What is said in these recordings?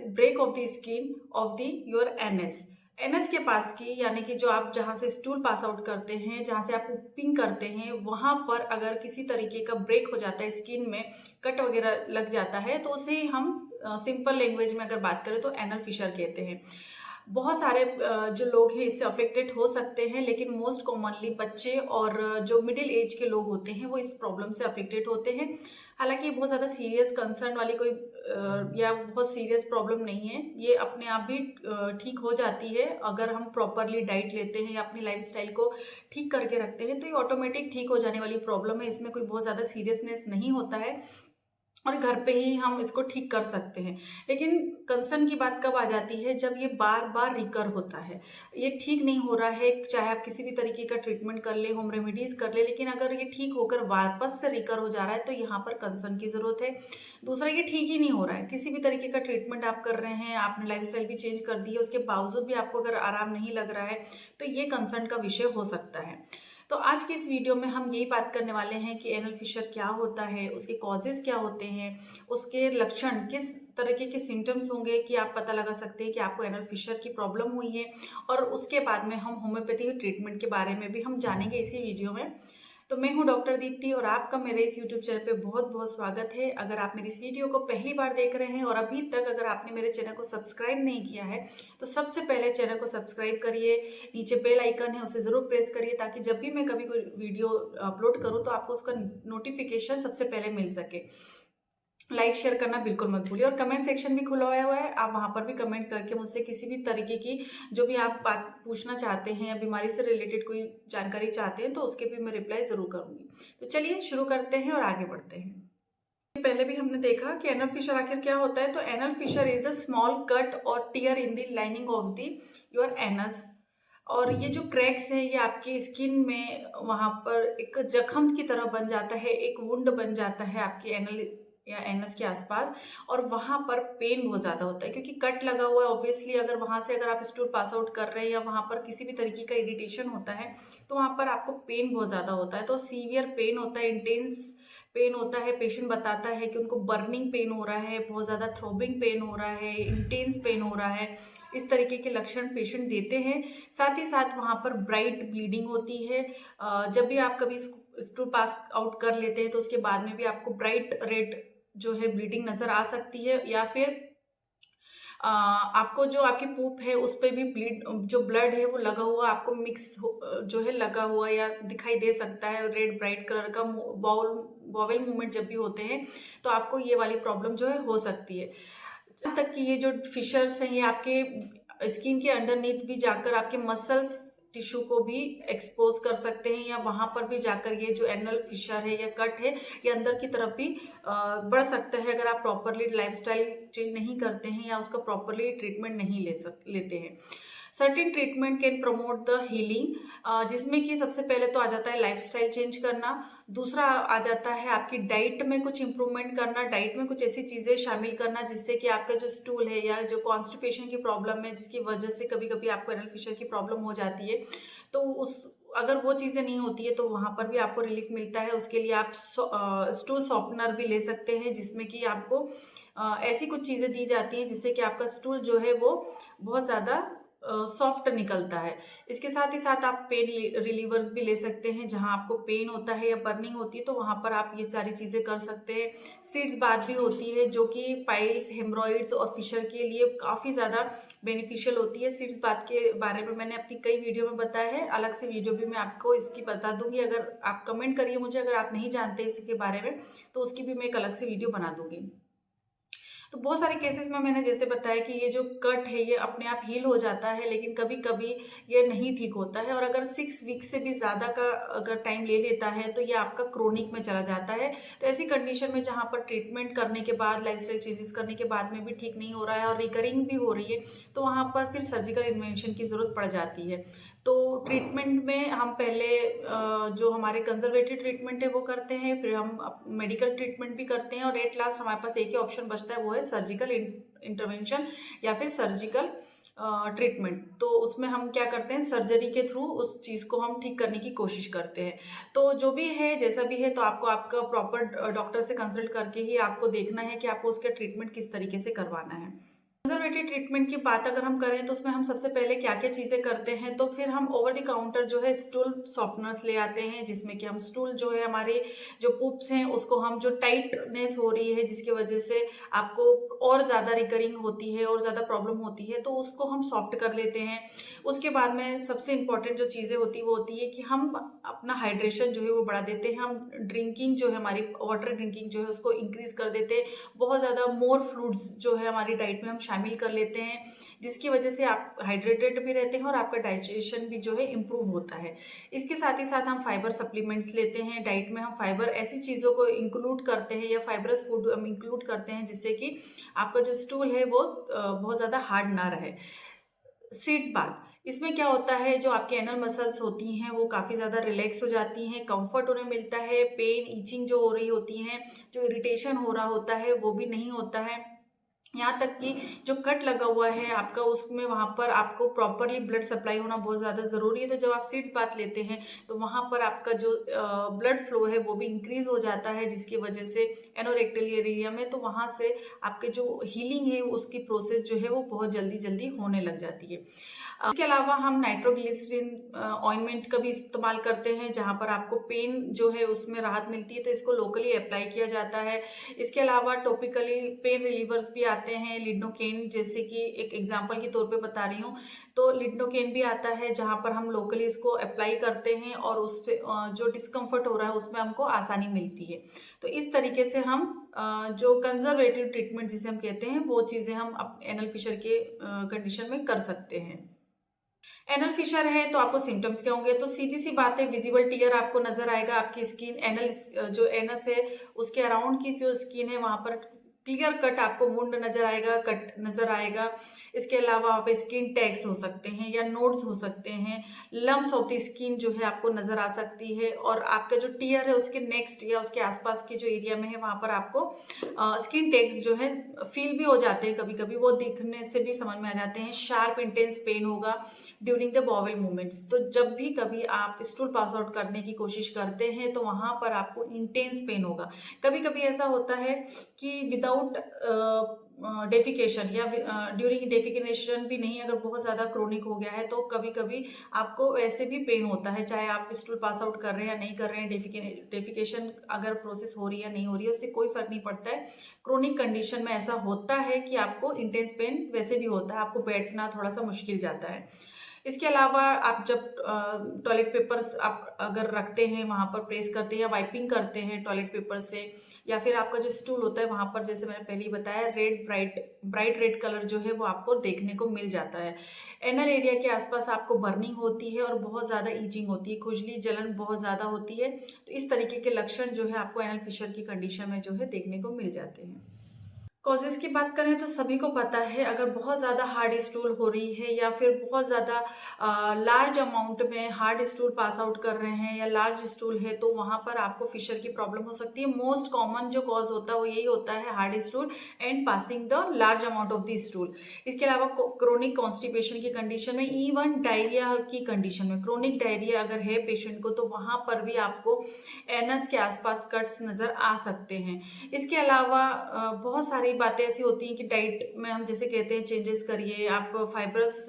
Break of the skin of the your NS. NS के पास की, यानी कि जो आप जहाँ से स्टूल पास आउट करते हैं, जहाँ से आप पुपिंग करते हैं, वहाँ पर अगर किसी तरीके का ब्रेक हो जाता है, स्किन में कट वगैरह लग जाता है, तो उसे हम सिंपल लैंग्वेज में अगर बात करें तो एनल फिशर कहते हैं। बहुत सारे जो लोग हैं इससे अफेक्टेड हो सकते हैं, लेकिन मोस्ट कॉमनली बच्चे और जो मिडिल एज के लोग होते हैं वो इस प्रॉब्लम से अफेक्टेड होते हैं। हालांकि बहुत ज़्यादा सीरियस कंसर्न वाली कोई या बहुत सीरियस प्रॉब्लम नहीं है, ये अपने आप भी ठीक हो जाती है अगर हम प्रॉपरली डाइट लेते हैं या अपनी लाइफस्टाइल को ठीक करके रखते हैं, तो ये ऑटोमेटिक ठीक हो जाने वाली प्रॉब्लम है। इसमें कोई बहुत ज़्यादा सीरियसनेस नहीं होता है और घर पे ही हम इसको ठीक कर सकते हैं। लेकिन कंसर्न की बात कब आ जाती है, जब ये बार बार रिकर होता है, ये ठीक नहीं हो रहा है, चाहे आप किसी भी तरीके का ट्रीटमेंट कर ले, होम रेमेडीज कर ले, लेकिन अगर ये ठीक होकर वापस से रिकर हो जा रहा है तो यहाँ पर कंसर्न की जरूरत है। दूसरा, ये ठीक ही नहीं हो रहा है, किसी भी तरीके का ट्रीटमेंट आप कर रहे हैं, आपने लाइफस्टाइल भी चेंज कर दी है, उसके बावजूद भी आपको अगर आराम नहीं लग रहा है, तो ये कंसर्न का विषय हो सकता है। तो आज की इस वीडियो में हम यही बात करने वाले हैं कि एनल फिशर क्या होता है, उसके कॉजेज क्या होते हैं, उसके लक्षण किस तरीके के सिम्टम्स होंगे कि आप पता लगा सकते हैं कि आपको एनल फिशर की प्रॉब्लम हुई है, और उसके बाद में हम होम्योपैथी ट्रीटमेंट के बारे में भी हम जानेंगे इसी वीडियो में। तो मैं हूं डॉक्टर दीप्ति और आपका मेरे इस यूट्यूब चैनल पे बहुत बहुत स्वागत है। अगर आप मेरी इस वीडियो को पहली बार देख रहे हैं और अभी तक अगर आपने मेरे चैनल को सब्सक्राइब नहीं किया है, तो सबसे पहले चैनल को सब्सक्राइब करिए, नीचे बेल आइकन है उसे ज़रूर प्रेस करिए, ताकि जब भी मैं कभी कोई वीडियो अपलोड करूँ तो आपको उसका नोटिफिकेशन सबसे पहले मिल सके। लाइक शेयर करना बिल्कुल मत भूलिए, और कमेंट सेक्शन भी खुला हुआ है, आप वहां पर भी कमेंट करके मुझसे किसी भी तरीके की जो भी आप बात पूछना चाहते हैं या बीमारी से रिलेटेड कोई जानकारी चाहते हैं तो उसके भी मैं रिप्लाई जरूर करूंगी। तो चलिए शुरू करते हैं और आगे बढ़ते हैं। पहले भी हमने देखा कि एनल फिशर आखिर क्या होता है। तो anal fissure is the small cut और tear in the lining of the your anus. और ये जो क्रैक्स है ये आपकी स्किन में वहां पर एक जख्म की तरह बन जाता है, एक वुंड बन जाता है आपकी एनल या एनस के आसपास, और वहां पर पेन बहुत ज्यादा होता है क्योंकि कट लगा हुआ है। ऑब्वियसली अगर वहां से अगर आप स्टूल पास आउट कर रहे हैं या वहां पर किसी भी तरीके का इरिटेशन होता है तो वहां पर आपको पेन बहुत ज्यादा होता है। तो सीवियर पेन होता है, इंटेंस पेन होता है। पेशेंट बताता है कि उनको बर्निंग पेन हो रहा है, बहुत ज़्यादा थ्रोबिंग पेन हो रहा है, इंटेंस पेन हो रहा है, इस तरीके के लक्षण पेशेंट देते हैं। साथ ही साथ वहाँ पर ब्राइट ब्लीडिंग होती है। जब भी आप कभी स्टूल पास आउट कर लेते हैं तो उसके बाद में भी आपको ब्राइट रेड जो है ब्लीडिंग नज़र आ सकती है, या फिर आपको जो आपकी पूप है उस पर भी जो ब्लड है वो लगा हुआ आपको मिक्स जो है लगा हुआ या दिखाई दे सकता है। रेड ब्राइट कलर का बॉवेल मूवमेंट जब भी होते हैं तो आपको ये वाली प्रॉब्लम जो है हो सकती है। जहाँ तक कि ये जो फिशर्स हैं ये आपके स्किन के अंडरनीथ भी जाकर आपके मसल्स टिश्यू को भी एक्सपोज कर सकते हैं, या वहां पर भी जाकर ये जो एनल फिशर है या कट है ये अंदर की तरफ भी बढ़ सकता है अगर आप प्रॉपरली लाइफस्टाइल चेंज नहीं करते हैं या उसका प्रॉपरली ट्रीटमेंट नहीं लेते हैं। Certain treatment can promote the healing, जिसमें कि सबसे पहले तो आ जाता है लाइफस्टाइल चेंज करना। दूसरा आ जाता है आपकी डाइट में कुछ इंप्रूवमेंट करना, डाइट में कुछ ऐसी चीज़ें शामिल करना जिससे कि आपका जो स्टूल है या जो कॉन्स्टिपेशन की प्रॉब्लम है जिसकी वजह से कभी कभी आपको एनल फिशर की प्रॉब्लम हो जाती है, तो उस अगर वो चीज़ें नहीं होती है तो वहाँ पर भी आपको रिलीफ मिलता है। उसके लिए आप स्टूल सॉफ्टनर भी ले सकते हैं, जिसमें कि आपको ऐसी कुछ चीज़ें दी जाती हैं जिससे कि आपका स्टूल जो है वो बहुत ज़्यादा सॉफ्ट निकलता है। इसके साथ ही साथ आप पेन रिलीवर्स भी ले सकते हैं, जहां आपको पेन होता है या बर्निंग होती है तो वहां पर आप ये सारी चीजें कर सकते हैं। सीड्स बाथ भी होती है जो कि पाइल्स, हेमरॉइड्स और फिशर के लिए काफी ज्यादा बेनिफिशियल होती है। सीड्स बाथ के बारे में मैंने अपनी कई वीडियो में बताया है, अलग से वीडियो भी मैं आपको इसकी बता दूंगी। अगर आप कमेंट करिए मुझे, अगर आप नहीं जानते इसके बारे में तो उसकी भी मैं एक अलग से वीडियो बना दूंगी। तो बहुत सारे केसेस में मैंने जैसे बताया कि ये जो कट है ये अपने आप हील हो जाता है, लेकिन कभी कभी ये नहीं ठीक होता है, और अगर 6 वीक से भी ज़्यादा का अगर टाइम ले लेता है तो ये आपका क्रोनिक में चला जाता है। तो ऐसी कंडीशन में जहाँ पर ट्रीटमेंट करने के बाद, लाइफस्टाइल चेंजेस करने के बाद में भी ठीक नहीं हो रहा है और रिकरिंग भी हो रही है, तो वहाँ पर फिर सर्जिकल इन्वेंशन की ज़रूरत पड़ जाती है। तो ट्रीटमेंट में हम पहले जो हमारे कंजर्वेटिव ट्रीटमेंट है वो करते हैं, फिर हम मेडिकल ट्रीटमेंट भी करते हैं, और एट लास्ट हमारे पास एक ही ऑप्शन बचता है, वो है सर्जिकल इंटरवेंशन या फिर सर्जिकल ट्रीटमेंट। तो उसमें हम क्या करते हैं, सर्जरी के थ्रू उस चीज़ को हम ठीक करने की कोशिश करते हैं। तो जो भी है, जैसा भी है, तो आपको आपका प्रॉपर डॉक्टर से कंसल्ट करके ही आपको देखना है कि आपको उसका ट्रीटमेंट किस तरीके से करवाना है। कंजर्वेटिव ट्रीटमेंट की बात अगर हम करें तो उसमें हम सबसे पहले क्या क्या चीज़ें करते हैं, तो फिर हम ओवर द काउंटर जो है स्टूल सॉफ्टनर्स ले आते हैं, जिसमें कि हम स्टूल जो है हमारे जो पुप्स हैं उसको हम जो टाइटनेस हो रही है जिसकी वजह से आपको और ज़्यादा रिकरिंग होती है और ज़्यादा प्रॉब्लम होती है, तो उसको हम सॉफ्ट कर लेते हैं। उसके बाद में सबसे इम्पॉर्टेंट जो चीज़ें होती है वो होती है कि हम अपना हाइड्रेशन जो है वो बढ़ा देते हैं, हम ड्रिंकिंग जो है हमारी वाटर ड्रिंकिंग जो है उसको इंक्रीज कर देते हैं, बहुत ज़्यादा मोर फ्रूट्स जो है हमारी डाइट में हम शामिल कर लेते हैं, जिसकी वजह से आप हाइड्रेटेड भी रहते हैं और आपका डाइजेशन भी जो है इम्प्रूव होता है। इसके साथ ही साथ हम फाइबर सप्लीमेंट्स लेते हैं, डाइट में हम फाइबर ऐसी चीज़ों को इंक्लूड करते हैं या फाइबरस फूड हम इंक्लूड करते हैं जिससे कि आपका जो स्टूल है वो बहुत ज़्यादा हार्ड ना रहे। सीड्स बात, इसमें क्या होता है, जो आपकी एनल मसल्स होती हैं वो काफ़ी ज़्यादा रिलैक्स हो जाती हैं, कंफर्ट उन्हें मिलता है, पेन ईचिंग जो हो रही होती है, जो इरिटेशन हो रहा होता है वो भी नहीं होता है। यहाँ तक कि जो कट लगा हुआ है आपका उसमें वहाँ पर आपको प्रॉपरली ब्लड सप्लाई होना बहुत ज़्यादा ज़रूरी है। तो जब आप सीड्स बात लेते हैं तो वहाँ पर आपका जो ब्लड फ्लो है वो भी इंक्रीज हो जाता है, जिसकी वजह से एनोरेक्टल एरिया में तो वहाँ से आपके जो हीलिंग है उसकी प्रोसेस जो है वो बहुत जल्दी जल्दी होने लग जाती है। इसके अलावा हम नाइट्रोग्लिसरीन ऑइंटमेंट का भी इस्तेमाल करते हैं, जहाँ पर आपको पेन जो है उसमें राहत मिलती है तो इसको लोकली अप्लाई किया जाता है। इसके अलावा टॉपिकली पेन रिलीवर्स भी आते हैं, लिडोकेन जैसे कि एक एग्जांपल के तौर पे बता रही हूँ, तो लिडोकेन भी आता है जहाँ पर हम लोकली इसको अप्लाई करते हैं और उस पर जो डिस्कम्फर्ट हो रहा है उसमें हमको आसानी मिलती है। तो इस तरीके से हम जो कंजर्वेटिव ट्रीटमेंट जिसे हम कहते हैं वो चीज़ें हम एनल फिशर के कंडीशन में कर सकते हैं। एनल फिशर है तो आपको सिम्टम्स क्या होंगे, तो सीधी सी बात है, विजिबल टियर आपको नजर आएगा, आपकी स्किन एनल जो एनस है उसके अराउंड की जो स्किन है वहां पर क्लियर कट आपको वुंड नजर आएगा, कट नजर आएगा। इसके अलावा वहाँ पे स्किन टैग्स हो सकते हैं या नोड्स हो सकते हैं, लम्प्स ऑफ द स्किन जो है आपको नजर आ सकती है, और आपका जो टियर है उसके नेक्स्ट या उसके आसपास की जो एरिया में है वहां पर आपको स्किन टैग्स जो है फील भी हो जाते हैं, कभी कभी वो दिखने से भी समझ में आ जाते हैं। शार्प इंटेंस पेन होगा ड्यूरिंग द बॉवल मूवमेंट्स, तो जब भी कभी आप स्टूल पास आउट करने की कोशिश करते हैं तो वहां पर आपको इंटेंस पेन होगा। कभी कभी ऐसा होता है कि विदाउट डेफिकेशन या ड्यूरिंग डेफिकेशन भी नहीं, अगर बहुत ज़्यादा क्रोनिक हो गया है तो कभी कभी आपको वैसे भी पेन होता है, चाहे आप स्टूल पास आउट कर रहे हैं या नहीं कर रहे हैं, डेफिकेशन अगर प्रोसेस हो रही है या नहीं हो रही है उससे कोई फर्क नहीं पड़ता है। क्रोनिक कंडीशन में ऐसा होता है कि आपको इंटेंस पेन वैसे भी होता है, आपको बैठना थोड़ा सा मुश्किल जाता है। इसके अलावा आप जब टॉयलेट पेपर्स आप अगर रखते हैं वहाँ पर प्रेस करते हैं या वाइपिंग करते हैं टॉयलेट पेपर से, या फिर आपका जो स्टूल होता है वहाँ पर जैसे मैंने पहले ही बताया रेड ब्राइट रेड कलर जो है वो आपको देखने को मिल जाता है। एनल एरिया के आसपास आपको बर्निंग होती है और बहुत ज़्यादा ईचिंग होती है, खुजली जलन बहुत ज़्यादा होती है। तो इस तरीके के लक्षण जो है आपको एनल फिशर की कंडीशन में जो है देखने को मिल जाते हैं। कॉजेज़ की बात करें तो सभी को पता है, अगर बहुत ज़्यादा हार्ड स्टूल हो रही है या फिर बहुत ज़्यादा लार्ज अमाउंट में हार्ड स्टूल पास आउट कर रहे हैं या लार्ज स्टूल है तो वहाँ पर आपको फिशर की प्रॉब्लम हो सकती है। मोस्ट कॉमन जो कॉज होता है वो यही होता है, hard stool and passing the large amount of the stool. इसके अलावा क्रोनिक कॉन्स्टिपेशन की कंडीशन में, इवन डायरिया की कंडीशन में, क्रोनिक डायरिया अगर है पेशेंट को तो वहाँ पर भी आपको एनस के आसपास कट्स नज़र आ सकते हैं। इसके अलावा बहुत सारी बातें ऐसी होती हैं कि डाइट में हम जैसे कहते हैं चेंजेस करिए, आप फाइबरस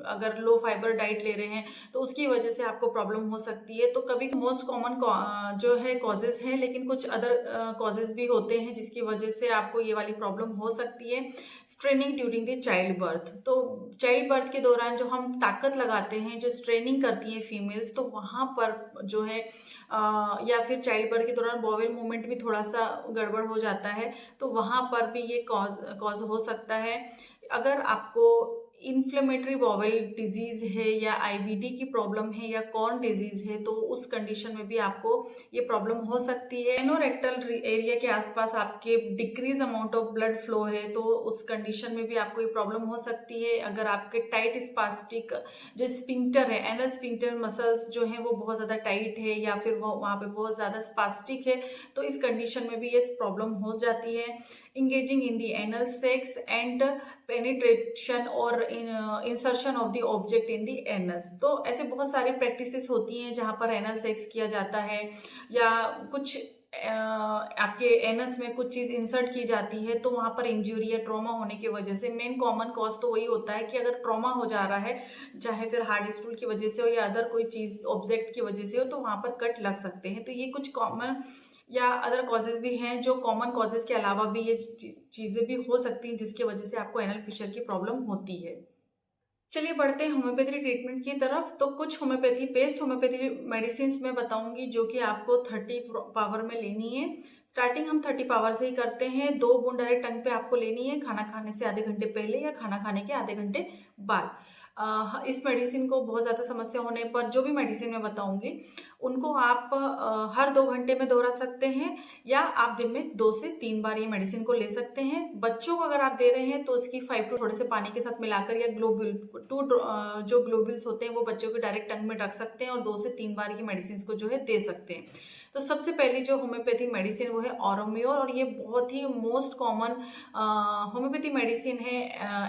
अगर लो फाइबर डाइट ले रहे हैं तो उसकी वजह से आपको प्रॉब्लम हो सकती है। तो कभी मोस्ट कॉमन जो है कॉजेज हैं, लेकिन कुछ अदर कॉजेज भी होते हैं जिसकी वजह से आपको ये वाली प्रॉब्लम हो सकती है। Straining during the child birth, तो चाइल्ड बर्थ के दौरान जो हम ताकत लगाते हैं, जो स्ट्रेनिंग करती हैं फीमेल्स, तो वहाँ पर जो है या फिर चाइल्ड बर्थ के दौरान बॉवेल मूवमेंट भी थोड़ा सा गड़बड़ हो जाता है, तो वहाँ पर भी ये कॉज हो सकता है। अगर आपको इन्फ्लेमेटरी बॉवेल डिजीज है या आईबीडी की प्रॉब्लम है या कॉर्न डिजीज है तो उस कंडीशन में भी आपको ये प्रॉब्लम हो सकती है। एनोरेक्टल एरिया के आसपास आपके decrease amount of blood flow है तो उस कंडीशन में भी आपको ये प्रॉब्लम हो सकती है। अगर आपके टाइट स्पास्टिक जो स्पिंक्टर है, एनल स्पिंक्टर मसल्स जो है वो बहुत ज़्यादा टाइट है या फिर वो वहाँ पे बहुत ज़्यादा स्पास्टिक है तो इस कंडीशन में भी ये प्रॉब्लम हो जाती है। Engaging in the anal sex and penetration और insertion of the object in the anus, तो ऐसे बहुत सारी प्रैक्टिसेस होती हैं जहाँ पर एनल सेक्स किया जाता है या कुछ आपके एनस में कुछ चीज़ इंसर्ट की जाती है तो वहाँ पर इंजरी या ट्रॉमा होने की वजह से मेन कॉमन कॉज तो वही होता है कि अगर ट्रॉमा हो जा रहा है, चाहे फिर हार्ड स्टूल की वजह से हो या अदर कोई चीज़ ऑब्जेक्ट की वजह से हो, तो वहाँ पर कट लग सकते हैं। तो ये कुछ कॉमन या अदर कॉजेज भी हैं, जो कॉमन कॉजेज के अलावा भी ये चीज़ें भी हो सकती हैं जिसकी वजह से आपको एनल फिशर की प्रॉब्लम होती है। चलिए बढ़ते हैं होम्योपैथी ट्रीटमेंट की तरफ। तो कुछ होम्योपैथी पेस्ट होम्योपैथी मेडिसिन मैं बताऊंगी जो कि आपको 30 पावर में लेनी है। स्टार्टिंग हम 30 पावर से ही करते हैं। 2 बूंद डायरेक्ट टंग पे आपको लेनी है खाना खाने से आधे घंटे पहले या खाना खाने के आधे घंटे बाद। इस मेडिसिन को बहुत ज़्यादा समस्या होने पर जो भी मेडिसिन मैं बताऊंगी उनको आप हर 2 घंटे में दोहरा सकते हैं या आप दिन में 2 से 3 बार ये मेडिसिन को ले सकते हैं। बच्चों को अगर आप दे रहे हैं तो उसकी 5 टू थोड़े से पानी के साथ मिलाकर या ग्लोब्यूल 2 जो ग्लोब्यूल्स होते हैं वो बच्चों के डायरेक्ट टंग में रख सकते हैं और 2 से 3 बार की मेडिसिन को जो है दे सकते हैं। तो सबसे पहली जो होम्योपैथी मेडिसिन वो है ऑरोम्योर, और ये बहुत ही मोस्ट कॉमन होम्योपैथी मेडिसिन है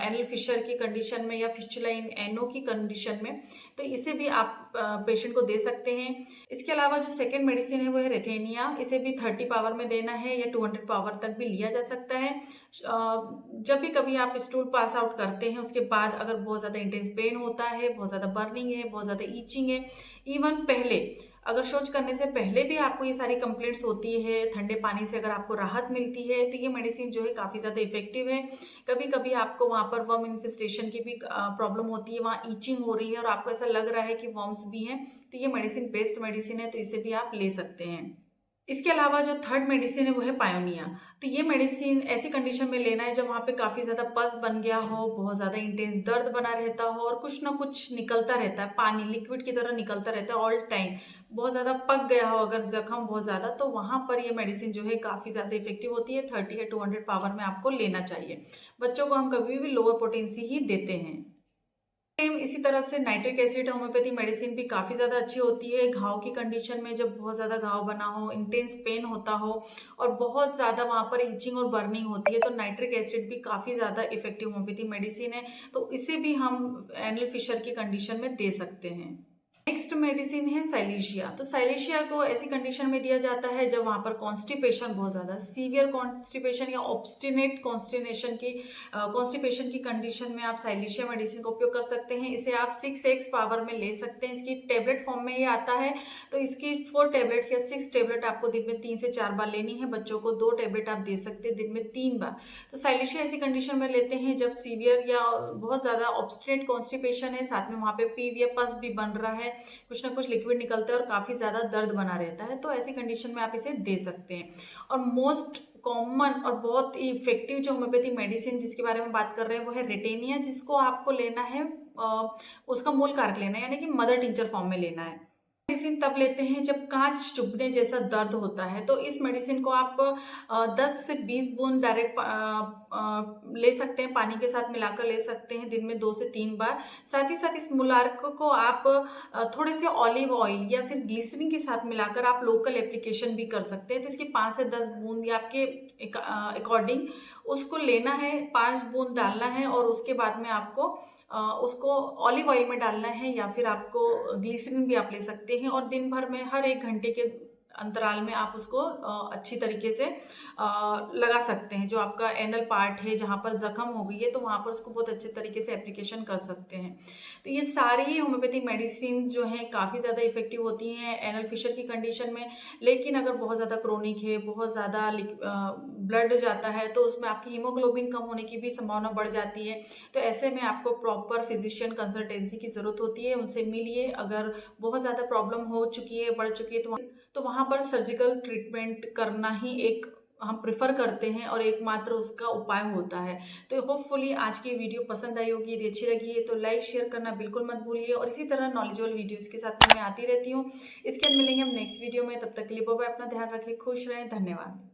एनल फिशर की कंडीशन में या फिस्टुला इन एनो की कंडीशन में। तो इसे भी आप पेशेंट को दे सकते हैं। इसके अलावा जो सेकेंड मेडिसिन है वो है रेटेनिया। इसे भी 30 पावर में देना है या 200 पावर तक भी लिया जा सकता है। जब भी कभी आप स्टूल पास आउट करते हैं उसके बाद अगर बहुत ज़्यादा इंटेंस पेन होता है, बहुत ज़्यादा बर्निंग है, बहुत ज़्यादा ईचिंग है, इवन पहले अगर शौच करने से पहले भी आपको ये सारी कंप्लेंट्स होती है, ठंडे पानी से अगर आपको राहत मिलती है, तो ये मेडिसिन जो है काफ़ी ज़्यादा इफेक्टिव है। कभी कभी आपको वहाँ पर वर्म इन्फेस्टेशन की भी प्रॉब्लम होती है, वहाँ ईचिंग हो रही है और आपको ऐसा लग रहा है कि वर्म्स भी हैं, तो ये मेडिसिन बेस्ट मेडिसिन है, तो इसे भी आप ले सकते हैं। इसके अलावा जो थर्ड मेडिसिन है वो है पायोनिया। तो ये मेडिसिन ऐसी कंडीशन में लेना है जब वहाँ पे काफ़ी ज़्यादा पस बन गया हो, बहुत ज़्यादा इंटेंस दर्द बना रहता हो और कुछ ना कुछ निकलता रहता है, पानी लिक्विड की तरह निकलता रहता है ऑल टाइम, बहुत ज़्यादा पक गया हो अगर जख्म बहुत ज़्यादा, तो वहाँ पर ये मेडिसिन जो है काफ़ी ज़्यादा इफेक्टिव होती है। 30 या 200 पावर में आपको लेना चाहिए। बच्चों को हम कभी भी लोअर पोटेंसी ही देते हैं। सेम इसी तरह से नाइट्रिक एसिड होम्योपैथी मेडिसिन भी काफ़ी ज़्यादा अच्छी होती है घाव की कंडीशन में, जब बहुत ज़्यादा घाव बना हो, इंटेंस पेन होता हो और बहुत ज़्यादा वहाँ पर इचिंग और बर्निंग होती है, तो नाइट्रिक एसिड भी काफ़ी ज़्यादा इफेक्टिव होम्योपैथी मेडिसिन है। तो इसे भी हम एनल फिशर की कंडीशन में दे सकते हैं। नेक्स्ट मेडिसिन है साइलेशिया। तो साइलेशिया को ऐसी कंडीशन में दिया जाता है जब वहाँ पर कॉन्स्टिपेशन, बहुत ज़्यादा सीवियर कॉन्स्टिपेशन या ऑब्स्टिनेट कॉन्स्टिपेशन की कंडीशन में आप साइलेशिया मेडिसिन का उपयोग कर सकते हैं। इसे आप 6x पावर में ले सकते हैं। इसकी टेबलेट फॉर्म में ये आता है, तो इसकी 4 टेबलेट्स या 6 टेबलेट आपको दिन में 3 से 4 बार लेनी है। बच्चों को 2 टेबलेट आप दे सकते हैं दिन में 3 बार। तो साइलेशिया ऐसी कंडीशन में लेते हैं जब सीवियर या बहुत ज़्यादा ऑब्स्टिनेट कॉन्स्टिपेशन है, साथ में वहाँ पे पीव या पस भी बन रहा है, कुछ ना कुछ लिक्विड निकलता है और काफ़ी ज़्यादा दर्द बना रहता है, तो ऐसी कंडीशन में आप इसे दे सकते हैं। और मोस्ट कॉमन और बहुत ही इफेक्टिव जो होम्योपैथी मेडिसिन जिसके बारे में बात कर रहे हैं वो है रेटेनिया, जिसको आपको लेना है उसका मूल कारक लेना है, यानी कि मदर टिंचर फॉर्म में लेना है। मेडिसिन तब लेते हैं जब कांच चुभने जैसा दर्द होता है, तो इस मेडिसिन को आप 10 से 20 बूंद डायरेक्ट ले सकते हैं, पानी के साथ मिलाकर ले सकते हैं दिन में 2 से 3 बार। साथ ही साथ इस मुलार्क को आप थोड़े से ऑलिव ऑयल या फिर ग्लिसरीन के साथ मिलाकर आप लोकल एप्लीकेशन भी कर सकते हैं। तो इसकी 5 से 10 बूंद या आपके अकॉर्डिंग उसको लेना है, 5 बूंद डालना है और उसके बाद में आपको उसको ऑलिव ऑयल में डालना है या फिर आपको ग्लिसरीन भी आप ले सकते हैं, और दिन भर में हर 1 घंटे के अंतराल में आप उसको अच्छी तरीके से लगा सकते हैं। जो आपका एनल पार्ट है जहाँ पर जख्म हो गई है, तो वहाँ पर उसको बहुत अच्छे तरीके से एप्लीकेशन कर सकते हैं। तो ये सारी होम्योपैथी मेडिसिन जो हैं काफ़ी ज़्यादा इफेक्टिव होती हैं एनल फिशर की कंडीशन में। लेकिन अगर बहुत ज़्यादा क्रोनिक है, बहुत ज़्यादा ब्लड जाता है, तो उसमें आपकी हीमोग्लोबिन कम होने की भी संभावना बढ़ जाती है। तो ऐसे में आपको प्रॉपर फिजिशियन कंसल्टेंसी की ज़रूरत होती है, उनसे मिलिए। अगर बहुत ज़्यादा प्रॉब्लम हो चुकी है, बढ़ चुकी है, तो वहाँ पर सर्जिकल ट्रीटमेंट करना ही एक हम प्रेफर करते हैं और एकमात्र उसका उपाय होता है। तो होपफुली आज की वीडियो पसंद आई होगी। यदि अच्छी लगी है तो लाइक शेयर करना बिल्कुल मत भूलिए, और इसी तरह नॉलेजेबल वीडियोस के साथ मैं आती रहती हूँ। इसके बाद मिलेंगे हम नेक्स्ट वीडियो में, तब तक के लिए बाय बाय, अपना ध्यान रखें, खुश रहें, धन्यवाद।